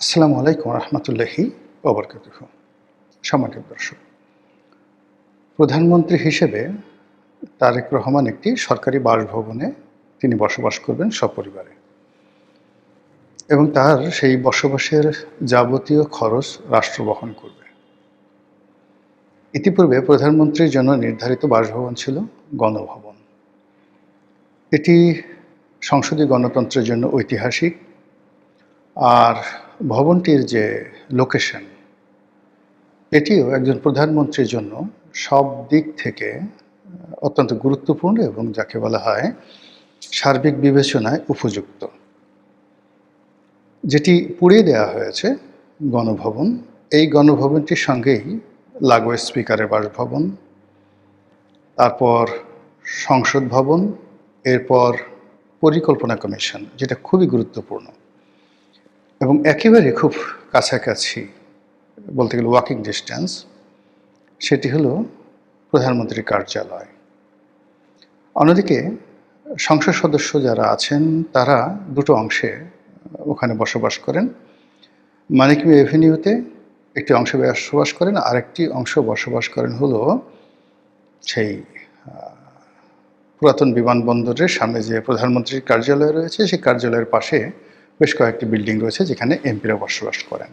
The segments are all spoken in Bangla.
আসসালামু আলাইকুম রহমতুল্লাহি ওবরকাতুহু। সম্মানিত দর্শক, প্রধানমন্ত্রী হিসেবে তারেক রহমান একটি সরকারি বাসভবনে তিনি বসবাস করবেন সপরিবারে, এবং তার সেই বসবাসের যাবতীয় খরচ রাষ্ট্র বহন করবে। ইতিপূর্বে প্রধানমন্ত্রীর জন্য নির্ধারিত বাসভবন ছিল গণভবন। এটি সংসদীয় গণতন্ত্রের জন্য ঐতিহাসিক, আর ভবনটির যে লোকেশন, এটিও একজন প্রধানমন্ত্রীর জন্য সব দিক থেকে অত্যন্ত গুরুত্বপূর্ণ এবং যাকে বলা হয় সার্বিক বিবেচনায় উপযুক্ত। যেটি পুড়িয়ে দেওয়া হয়েছে গণভবন, এই গণভবনটির সঙ্গেই লাগোয়া স্পিকারের বাসভবন, তারপর সংসদ ভবন, এরপর পরিকল্পনা কমিশন, যেটা খুবই গুরুত্বপূর্ণ, এবং একেবারে খুব কাছাকাছি বলতে গেলে ওয়াকিং ডিস্টেন্স, সেটি হলো প্রধানমন্ত্রীর কার্যালয়। অন্যদিকে সংসদ সদস্য যারা আছেন তারা দুটো অংশে ওখানে বসবাস করেন। মানিক মিয়া এভিনিউতে একটি অংশে বসবাস করেন, আরেকটি অংশ বসবাস করেন হলো সেই পুরাতন বিমানবন্দরের সামনে যে প্রধানমন্ত্রীর কার্যালয় রয়েছে, সেই কার্যালয়ের পাশে বেশ কয়েকটি বিল্ডিং রয়েছে যেখানে এমপিরা বসবাস করেন।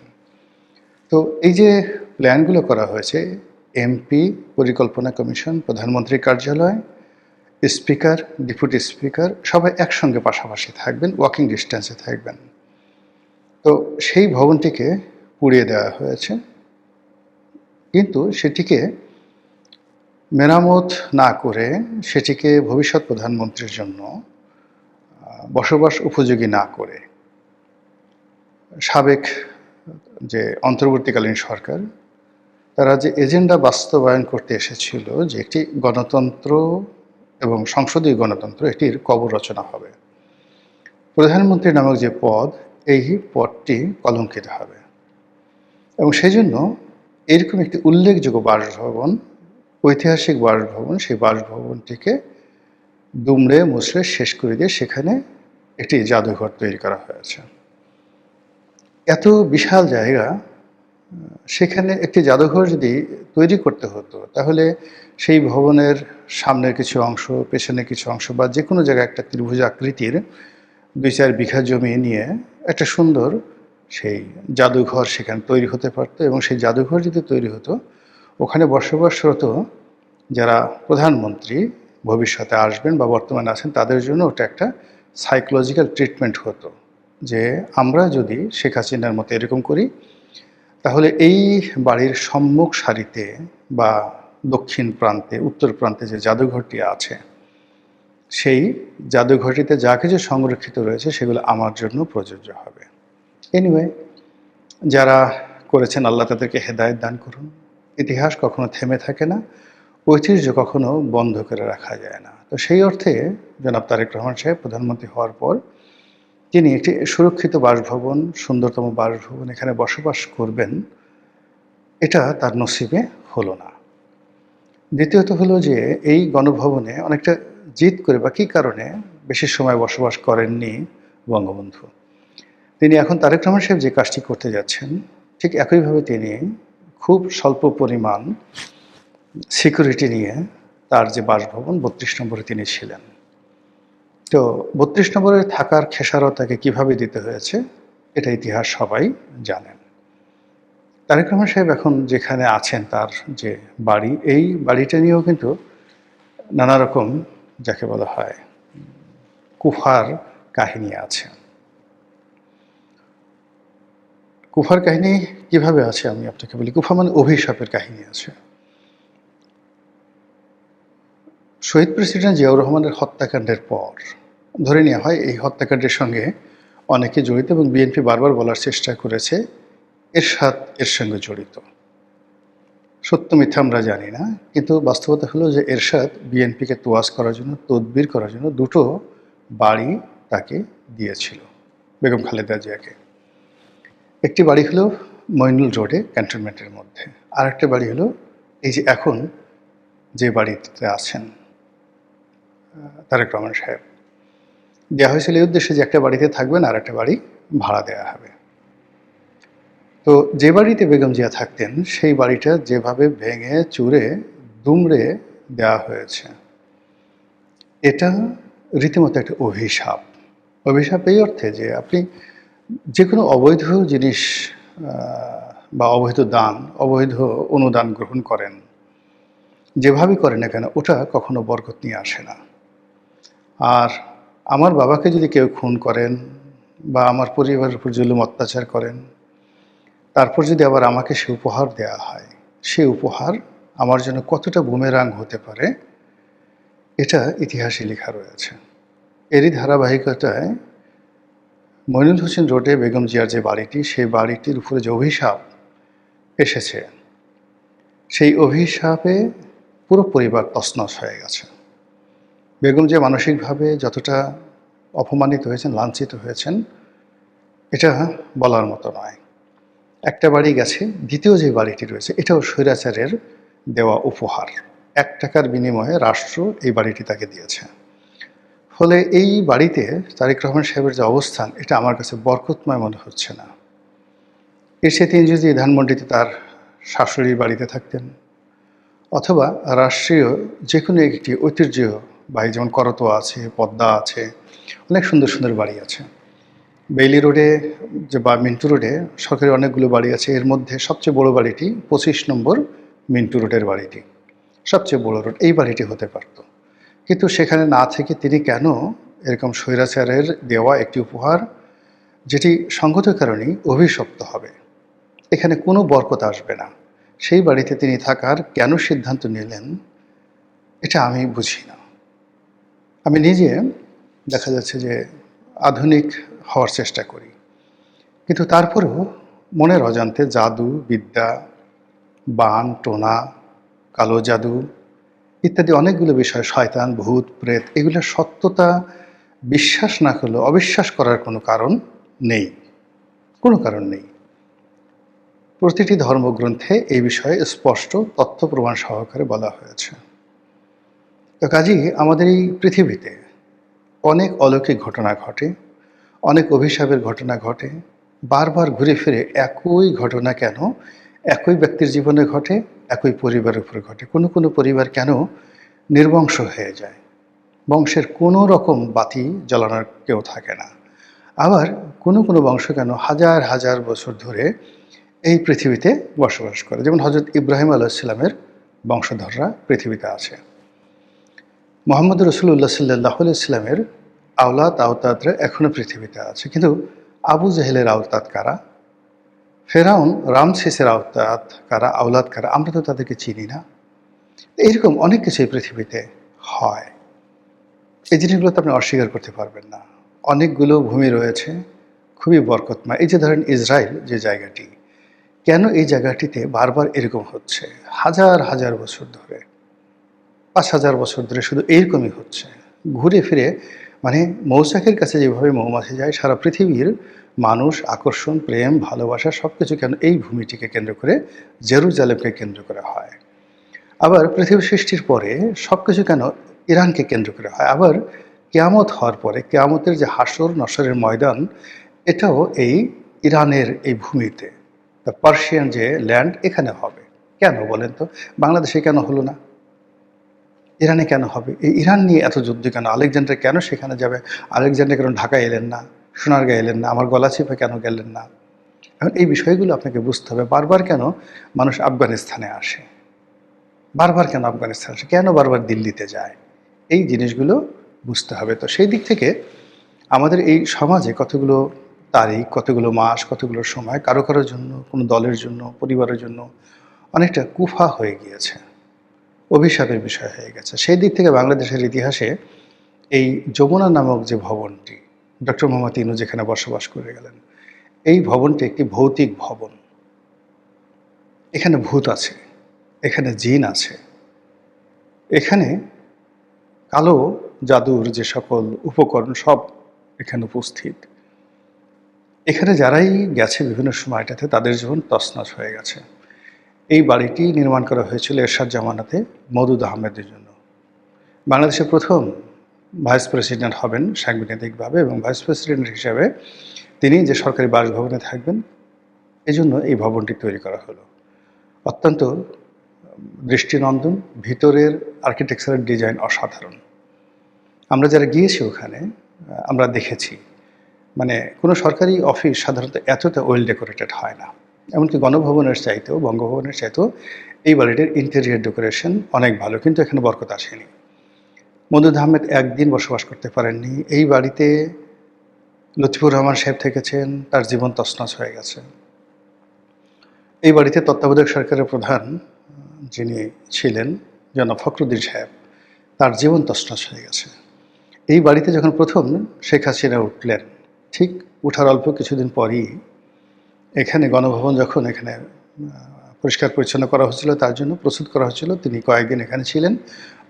তো এই যে প্ল্যানগুলো করা হয়েছে, এমপি, পরিকল্পনা কমিশন, প্রধানমন্ত্রীর কার্যালয়, স্পিকার, ডেপুটি স্পিকার সবাই একসঙ্গে পাশাপাশি থাকবেন, ওয়াকিং ডিস্টেন্সে থাকবেন। তো সেই ভবনটিকে পুড়িয়ে দেওয়া হয়েছে, কিন্তু সেটিকে মেরামত না করে, সেটিকে ভবিষ্যৎ প্রধানমন্ত্রীর জন্য বসবাস উপযোগী না করে, সাবেক যে অন্তর্বর্তীকালীন সরকার তারা যে এজেন্ডা বাস্তবায়ন করতে এসেছিল যে একটি গণতন্ত্র এবং সংসদীয় গণতন্ত্র, এটির কবর রচনা হবে। প্রধানমন্ত্রী নামক যে পদ, এই পদটি কলঙ্কিত হবে, এবং সেই জন্য এরকম একটি উল্লেখযোগ্য বাসভবন, ঐতিহাসিক বাসভবন, সেই বাসভবনটিকে দুমড়ে মুচড়ে শেষ করে দিয়ে সেখানে একটি জাদুঘর তৈরি করা হয়েছে। এত বিশাল জায়গা, সেখানে একটি জাদুঘর যদি তৈরি করতে হতো তাহলে সেই ভবনের সামনের কিছু অংশ, পেছনের কিছু অংশ, বা যে কোনো জায়গায় একটা ত্রিভুজ আকৃতির 2-4 বিঘা জমি নিয়ে একটা সুন্দর সেই জাদুঘর সেখানে তৈরি হতে পারতো, এবং সেই জাদুঘর যদি তৈরি হতো, ওখানে বসবাসরত যারা প্রধানমন্ত্রী ভবিষ্যতে আসবেন বা বর্তমানে আছেন তাদের জন্য ওটা একটা সাইকোলজিক্যাল ট্রিটমেন্ট হতো, যে আমরা যদি শেখ হাসিনার মতো এরকম করি তাহলে এই বাড়ির সম্মুখ সারিতে বা দক্ষিণ প্রান্তে, উত্তর প্রান্তে যে জাদুঘরটি আছে, সেই জাদুঘরটিতে যা কিছু সংরক্ষিত রয়েছে সেগুলো আমার জন্য প্রযোজ্য হবে। এনিওয়ে, যারা করেছেন আল্লাহ তাদেরকে হেদায়েত দান করুন। ইতিহাস কখনো থেমে থাকে না, ঐতিহ্য কখনো বন্ধ করে রাখা যায় না। তো সেই অর্থে জনাব তারেক রহমান সাহেব প্রধানমন্ত্রী হওয়ার পর তিনি একটি সুরক্ষিত বাসভবন, সুন্দরতম বাসভবন এখানে বসবাস করবেন, এটা তার নসিবে হলো না। দ্বিতীয়ত হলো যে এই গণভবনে অনেকটা জিদ করে বা কী কারণে বেশি সময় বসবাস করেননি বঙ্গবন্ধু। তিনি এখন তারেক রহমান সাহেব যে কাজটি করতে যাচ্ছেন, ঠিক একইভাবে তিনি খুব স্বল্প পরিমাণ সিকিউরিটি নিয়ে তার যে বাসভবন 32 নম্বরে তিনি ছিলেন। তো 32 নম্বরে থাকার খেসারত তাকে কীভাবে দিতে হয়েছে এটা ইতিহাস সবাই জানেন। তারেক রহমান সাহেব এখন যেখানে আছেন, তার যে বাড়ি, এই বাড়িটা নিয়েও কিন্তু নানা রকম যাকে বলা হয় কুফার কাহিনী আছে। কুফার কাহিনী কিভাবে আছে আমি আপনাকে বলি। কুফা মানে অভিশাপের কাহিনী আছে। শহীদ প্রেসিডেন্ট জিয়াউর রহমানের হত্যাকাণ্ডের পর ধরে নেওয়া হয় এই হত্যাকাণ্ডের সঙ্গে অনেকে জড়িত, এবং বিএনপি বারবার বলার চেষ্টা করেছে এরশাদ এর সঙ্গে জড়িত। সত্য মিথ্যা আমরা জানি না, কিন্তু বাস্তবতা হলো যে এরশাদ বিএনপিকে তোয়াজ করার জন্য, তদবির করার জন্য দুটো বাড়ি তাকে দিয়েছিল বেগম খালেদা জিয়াকে। একটি বাড়ি হলো মইনুল রোডে ক্যান্টনমেন্টের মধ্যে, আর একটা বাড়ি হলো এই যে এখন যে বাড়িতে আছেন তারেক রহমান সাহেব। দেওয়া হয়েছিল এই উদ্দেশ্যে যে একটা বাড়িতে থাকবেন আর একটা বাড়ি ভাড়া দেওয়া হবে। তো যে বাড়িতে বেগম জিয়া থাকতেন সেই বাড়িটা যেভাবে ভেঙে চুরে দুমড়ে দেওয়া হয়েছে, এটা রীতিমতো একটা অভিশাপ। অভিশাপ এই অর্থে যে আপনি যে কোনো অবৈধ জিনিস বা অবৈধ দান, অবৈধ অনুদান গ্রহণ করেন, যেভাবেই করেন না কেন ওটা কখনো বরকত নিয়ে আসে না। আর আমার বাবাকে যদি কেউ খুন করেন বা আমার পরিবারের উপর জুলুম অত্যাচার করেন, তারপর যদি আবার আমাকে সে উপহার দেয়া হয়, সে উপহার আমার জন্য কতটা বুমেরাং হতে পারে এটা ইতিহাসে লেখা রয়েছে। এরই ধারাবাহিকতায় মইনুল হোসেন রোডে বেগম জিয়ার যে বাড়িটি, সেই বাড়িটির উপরে যে অভিশাপ এসেছে, সেই অভিশাপে পুরো পরিবার তছনছ হয়ে গেছে। বেগম জিয়া মানসিকভাবে যতটা অপমানিত হয়েছেন, লাঞ্ছিত হয়েছেন, এটা বলার মতো নয়। একটা বাড়ি গেছে, দ্বিতীয় যে বাড়িটি রয়েছে এটাও স্বৈরাচারের দেওয়া উপহার। 1 টাকার বিনিময়ে রাষ্ট্র এই বাড়িটি তাকে দিয়েছে। ফলে এই বাড়িতে তারেক রহমান সাহেবের যে অবস্থান, এটা আমার কাছে বরকতময় মনে হচ্ছে না। এর চেয়ে তিনি যদি ধানমন্ডিতে তার শাশুড়ির বাড়িতে থাকতেন, অথবা রাষ্ট্রীয় যে কোনো একটি ঐতিহ্যবাহী, যেমন করতোয়া আছে, পদ্মা আছে, অনেক সুন্দর সুন্দর বাড়ি আছে। বেইলি রোডে যে বা মিন্টু রোডে সরকারি অনেকগুলো বাড়ি আছে, এর মধ্যে সবচেয়ে বড় বাড়িটি 25 নম্বর মিন্টু রোডের বাড়িটি, সবচেয়ে বড় রোড, এই বাড়িটি হতে পারত। কিন্তু সেখানে না থেকে তিনি কেন এরকম স্বৈরাচারের দেওয়া একটি উপহার, যেটি সঙ্গত কারণেই অভিশপ্ত হবে, এখানে কোনো বরকত আসবে না, সেই বাড়িতে তিনি থাকার কেন সিদ্ধান্ত নিলেন, এটা আমি বুঝি না। আমি নিজে দেখা যাচ্ছে যে আধুনিক হওয়ার চেষ্টা করি, কিন্তু তারপরেও মনের অজান্তে জাদু বিদ্যা, বান টোনা, কালো জাদু ইত্যাদি অনেকগুলো বিষয়, শয়তান ভূত প্রেত, এগুলোর সত্যতা বিশ্বাস না করলেও অবিশ্বাস করার কোনো কারণ নেই, কোনো কারণ নেই। প্রতিটি ধর্মগ্রন্থে এই বিষয়ে স্পষ্ট তথ্য প্রমাণ সহকারে বলা হয়েছে। তো কাজেই আমাদের এই পৃথিবীতে অনেক অলৌকিক ঘটনা ঘটে, অনেক অভিশাপের ঘটনা ঘটে, বারবার ঘুরে ফিরে একই ঘটনা কেন একই ব্যক্তির জীবনে ঘটে, একই পরিবারের উপরে ঘটে। কোনো কোনো পরিবার কেন নির্বংশ হয়ে যায়, বংশের কোনো রকম বাতি জ্বালানোর কেউ থাকে না। আবার কোনো কোনো বংশ কেন হাজার হাজার বছর ধরে এই পৃথিবীতে বসবাস করে, যেমন হজরত ইব্রাহিম আলাইহিসসালামের বংশধররা পৃথিবীতে আছে। মোহাম্মদ রসুল্লাহ সাল্লাহ ইসলামের আওলাদ আওতাদরা এখনও পৃথিবীতে আছে, কিন্তু আবু জেহেলের আওতাদ কারা, ফেরাউন রামসেসের আওতাদ কারা, আওলাদ কারা, আমরা তো তাদেরকে চিনি না। এইরকম অনেক কিছু এই পৃথিবীতে হয়, এই জিনিসগুলো তো আপনি অস্বীকার করতে পারবেন না। অনেকগুলো ভূমি রয়েছে খুবই বরকতময়। এই যে ধরেন ইসরায়েল যে জায়গাটি, কেন এই জায়গাটিতে বারবার এরকম হচ্ছে, হাজার হাজার বছর ধরে, 5000 বছর ধরে শুধু এইরকমই হচ্ছে, ঘুরে ফিরে, মানে মৌচাকের কাছে যেভাবে মৌমাছি যায়, সারা পৃথিবীর মানুষ আকর্ষণ, প্রেম, ভালোবাসা সব কিছু কেন এই ভূমিটিকে কেন্দ্র করে, জেরুজালেমকে কেন্দ্র করে হয়। আবার পৃথিবী সৃষ্টির পরে সব কিছু কেন ইরানকে কেন্দ্র করে হয়। আবার কিয়ামত হওয়ার পরে কিয়ামতের যে হাসর নসরের ময়দান, এটাও এই ইরানের এই ভূমিতে, দ্য পার্সিয়ান যে ল্যান্ড, এখানে হবে। কেন বলেন তো, বাংলাদেশে কেন হলো না, ইরানে কেন হবে? এই ইরান নিয়ে এত যুদ্ধ কেন? আলেকজান্ডার কেন সেখানে যাবে? আলেকজান্ডার কেন ঢাকায় এলেন না, সোনারগাঁয়ে এলেন না, আমার গলা চিপে কেন গেলেন না? এখন এই বিষয়গুলো আপনাকে বুঝতে হবে। বারবার কেন মানুষ আফগানিস্তানে আসে, বারবার কেন আফগানিস্তান আসে, কেন বারবার দিল্লিতে যায়, এই জিনিসগুলো বুঝতে হবে। তো সেই দিক থেকে আমাদের এই সমাজে কতগুলো তারিখ, কতগুলো মাস, কতগুলো সময় কারো কারোর জন্য, কোনো দলের জন্য, পরিবারের জন্য অনেকটা কুফা হয়ে গিয়েছে, অভিশাপের বিষয় হয়ে গেছে। সেই দিক থেকে বাংলাদেশের ইতিহাসে এই যমুনা নামক যে ভবনটি, ডক্টর মোহাম্মদ ইনু যেখানে বসবাস করে গেলেন, এই ভবনটি একটি ভৌতিক ভবন। এখানে ভূত আছে, এখানে জিন আছে, এখানে কালো জাদুর যে সকল উপকরণ সব এখানে উপস্থিত। এখানে যারাই গেছে বিভিন্ন সময়টাতে তাদের জীবন তছনছ হয়ে গেছে। এই বাড়িটি নির্মাণ করা হয়েছিল এরশাদ জামানাতে মওদুদ আহমেদের জন্য। বাংলাদেশের প্রথম ভাইস প্রেসিডেন্ট হবেন সাংবিধানিকভাবে, এবং ভাইস প্রেসিডেন্ট হিসাবে তিনি যে সরকারি বাসভবনে থাকবেন, এজন্য এই ভবনটি তৈরি করা হলো। অত্যন্ত দৃষ্টিনন্দন, ভিতরের আর্কিটেকচারাল ডিজাইন অসাধারণ। আমরা যারা গিয়েছি ওখানে আমরা দেখেছি মানে কোনো সরকারি অফিস সাধারণত এতটা ওয়েল ডেকোরেটেড হয় না। এমনকি গণভবনের চাইতেও, বঙ্গভবনের চাইতেও এই বাড়িটির ইন্টেরিয়র ডেকোরেশন অনেক ভালো, কিন্তু এখানে বরকত আসেনি। মওদুদ আহমেদ একদিন বসবাস করতে পারেননি। এই বাড়িতে লতিফুর রহমান সাহেব থেকেছেন, তার জীবন তছনছ হয়ে গেছে। এই বাড়িতে তত্ত্বাবধায়ক সরকারের প্রধান যিনি ছিলেন জনাব ফখরুদ্দিন সাহেব, তার জীবন তছনছ হয়ে গেছে। এই বাড়িতে যখন প্রথম শেখ হাসিনা উঠলেন, ঠিক উঠার অল্প কিছুদিন পরই এখানে গণভবন যখন এখানে পরিষ্কার পরিচ্ছন্ন করা হচ্ছিল, তার জন্য প্রস্তুত করা হচ্ছিল, তিনি কয়েকদিন এখানে ছিলেন।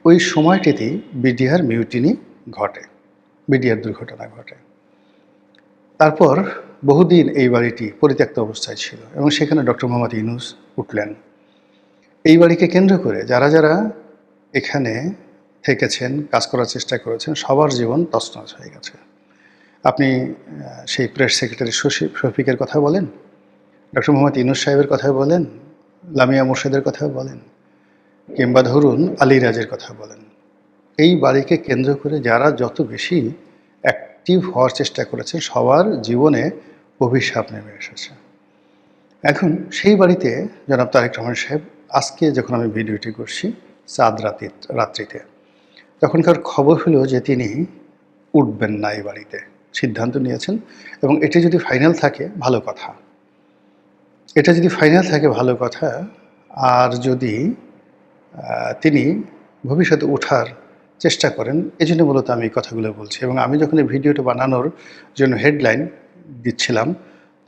ওই সময়টিতেই বিডিআর মিউটিনি ঘটে, বিডিআর দুর্ঘটনা ঘটে। তারপর বহুদিন এই বাড়িটি পরিত্যক্ত অবস্থায় ছিল এবং সেখানে ডক্টর মোহাম্মদ ইউনূস উঠলেন। এই বাড়িকে কেন্দ্র করে যারা যারা এখানে থেকেছেন, কাজ করার চেষ্টা করেছেন, সবার জীবন তছনছ হয়ে গেছে। আপনি সেই প্রেস সেক্রেটারি শফিকের কথা বলেন, ডক্টর মোহাম্মদ ইউনূস সাহেবের কথা বলেন, লামিয়া মোর্শেদের কথা বলেন, কিংবা ধরুন আলী রাজের কথা বলেন, এই বাড়িকে কেন্দ্র করে যারা যত বেশি অ্যাক্টিভ হওয়ার চেষ্টা করেছেন, সবার জীবনে অভিশাপ নেমে এসেছে। এখন সেই বাড়িতে জনাব তারেক রহমান সাহেব, আজকে যখন আমি ভিডিওটি করছি চাঁদ রাত্রিতে, তখনকার খবর হলো যে তিনি উঠবেন না এই বাড়িতে, সিদ্ধান্ত নিয়েছেন। এবং এটি যদি ফাইনাল থাকে ভালো কথা, এটা যদি ফাইনাল থাকে ভালো কথা। আর যদি তিনি ভবিষ্যতে ওঠার চেষ্টা করেন, এজন্য মূলত আমি এই কথাগুলো বলছি। এবং আমি যখন এই ভিডিওটা বানানোর জন্য হেডলাইন দিচ্ছিলাম,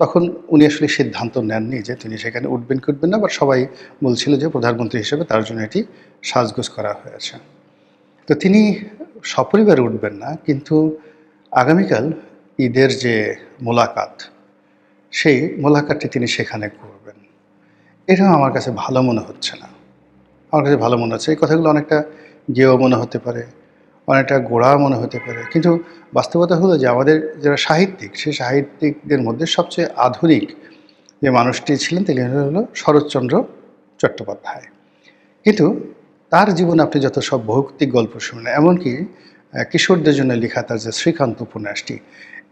তখন উনি আসলে সিদ্ধান্ত নেননি যে তিনি সেখানে উঠবেন কি উঠবেন না, বাট সবাই বলছিল যে প্রধানমন্ত্রী হিসেবে তার জন্য এটি সাজগোজ করা হয়েছে। তো তিনি সপরিবারে উঠবেন না, কিন্তু আগামীকাল ঈদের যে মোলাকাত, সেই মোলাকাতটি তিনি সেখানে করবেন। এটাও আমার কাছে ভালো মনে হচ্ছে না। আমার কাছে ভালো মনে হচ্ছে, এই কথাগুলো অনেকটা গেয়েও মনে হতে পারে, অনেকটা গোড়া মনে হতে পারে, কিন্তু বাস্তবতা হলো যে আমাদের যারা সাহিত্যিক, সেই সাহিত্যিকদের মধ্যে সবচেয়ে আধুনিক যে মানুষটি ছিলেন তিনি হলো শরৎচন্দ্র চট্টোপাধ্যায়। কিন্তু তার জীবনে আপনি যত সব ভৌতিক গল্প শুনেন, এমনকি কিশোরদের জন্য লেখা তার যে শ্রীকান্ত উপন্যাসটি,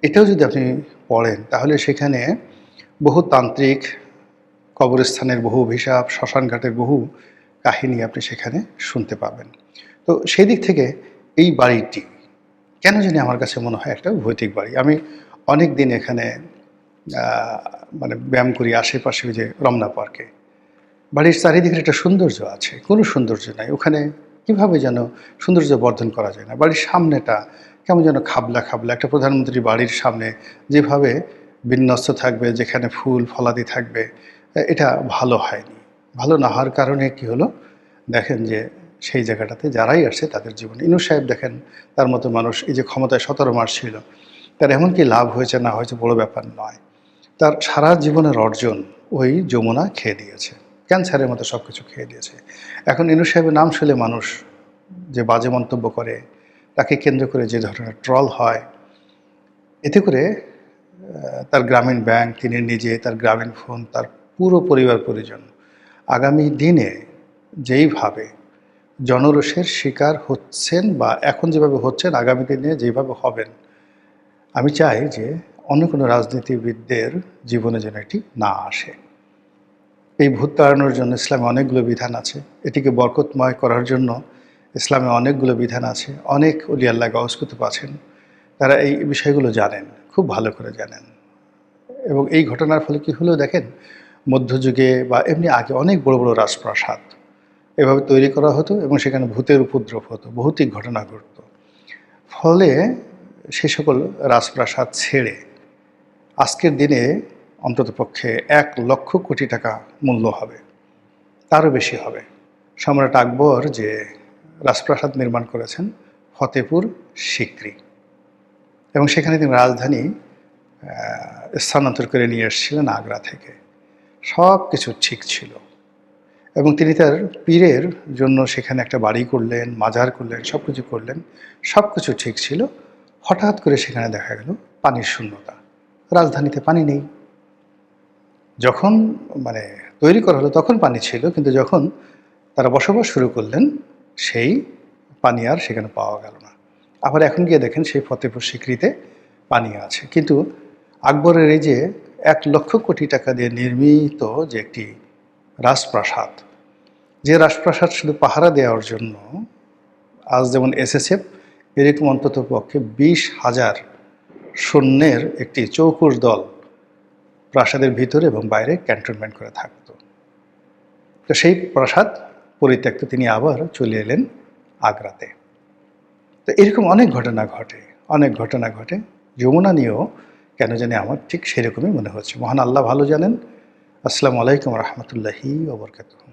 এটাও যদি আপনি পড়েন, তাহলে সেখানে বহু তান্ত্রিক, কবরস্থানের বহু অভিশাপ, শ্মশানঘাটের বহু কাহিনী আপনি সেখানে শুনতে পাবেন। তো সেই দিক থেকে এই বাড়িটি কেন জানি আমার কাছে মনে হয় একটা ভৌতিক বাড়ি। আমি অনেক দিন এখানে মানে ব্যায়াম করি আশেপাশে, যে রমনা পার্কে। বাড়ির চারিদিকের একটা সৌন্দর্য আছে, কোনো সৌন্দর্য নাই ওখানে। কীভাবে যেন সৌন্দর্য বর্ধন করা যায় না। বাড়ির সামনেটা কেমন যেন খাবলা খাবলা। একটা প্রধানমন্ত্রী বাড়ির সামনে যেভাবে বিন্যস্ত থাকবে, যেখানে ফুল ফলাদি থাকবে, এটা ভালো হয়নি। ভালো না হওয়ার কারণে কি হলো, দেখেন যে সেই জায়গাটাতে যারাই আসে তাদের জীবনে, ইউনূস সাহেব দেখেন, তার মতো মানুষ এই যে ক্ষমতায় 17 মাস ছিল, তার এমন কি লাভ হয়েছে না হয়েছে বড় ব্যাপার নয়। তার সারা জীবনের অর্জন ওই যমুনা খেয়ে দিয়েছে, ক্যান্সারের মতো সব কিছু খেয়ে দিয়েছে। এখন ইউনূস সাহেবের নাম শুনলে মানুষ যে বাজে মন্তব্য করে, তাকে কেন্দ্র করে যে ধরনের ট্রল হয়, এতে করে তার গ্রামীণ ব্যাংক, তিনি নিজে, তার গ্রামীণ ফোন, তার পুরো পরিবার পরিজন আগামী দিনে যেইভাবে জনরোষের শিকার হচ্ছেন, বা এখন যেভাবে হচ্ছেন, আগামী দিনে যেভাবে হবেন, আমি চাই যে অন্য কোনো রাজনীতিবিদদের জীবনে যেন এটি না আসে। এই ভূত তাড়ানোর জন্য ইসলামে অনেকগুলো বিধান আছে, এটিকে বরকতময় করার জন্য ইসলামে অনেকগুলো বিধান আছে। অনেক ওলি আল্লাহ গাউস কুতুব আছেন, তারা এই বিষয়গুলো জানেন, খুব ভালো করে জানেন। এবং এই ঘটনার ফলে কী হলো দেখেন, মধ্যযুগে বা এমনি আগে অনেক বড় বড় রাজপ্রাসাদ এভাবে তৈরি করা হতো এবং সেখানে ভূতের উপদ্রব হতো, ভৌতিক ঘটনা ঘটত। ফলে সে সকল রাজপ্রাসাদ ছেড়ে আজকের দিনে অন্ততপক্ষে 1 লক্ষ কোটি টাকা মূল্য হবে, তারও বেশি হবে। সম্রাট আকবর যে রাজপ্রাসাদ নির্মাণ করেছেন ফতেপুর সিক্রি, এবং সেখানে তিনি রাজধানী স্থানান্তর করে নিয়ে এসেছিলেন আগ্রা থেকে। সব কিছু ঠিক ছিল, এবং তিনি তার পীরের জন্য সেখানে একটা বাড়ি করলেন, মাজার করলেন, সব কিছু করলেন, সব কিছু ঠিক ছিল। হঠাৎ করে সেখানে দেখা গেল পানির শূন্যতা, রাজধানীতে পানি নেই। যখন মানে তৈরি করা হলো তখন পানি ছিল, কিন্তু যখন তারা বসবাস শুরু করলেন সেই পানি আর সেখানে পাওয়া গেল না। আবার এখন গিয়ে দেখেন সেই ফতেপুর সিক্রিতে পানি আছে, কিন্তু আকবরের এই যে 1,00,000 কোটি টাকা দিয়ে নির্মিত যে একটি রাজপ্রাসাদ, যে রাজপ্রাসাদ শুধু পাহারা দেওয়ার জন্য আজ যেমন এসএসএফ এরকম অন্তত পক্ষে 20,000 সৈন্যের একটি চৌকুর দল প্রাসাদের ভিতরে এবং বাইরে ক্যান্টনমেন্ট করে থাকত। তো সেই প্রাসাদ পরিত্যক্ত তিনি আবার চলে এলেন আগ্রাতে। তো এরকম অনেক ঘটনা ঘটে। যমুনা নিয়েও কেন জানি আমার ঠিক সেরকমই মনে হচ্ছে। মহান আল্লাহ ভালো জানেন। আসসালামু আলাইকুম রহমতুল্লাহি ওয়া বারাকাতুহু।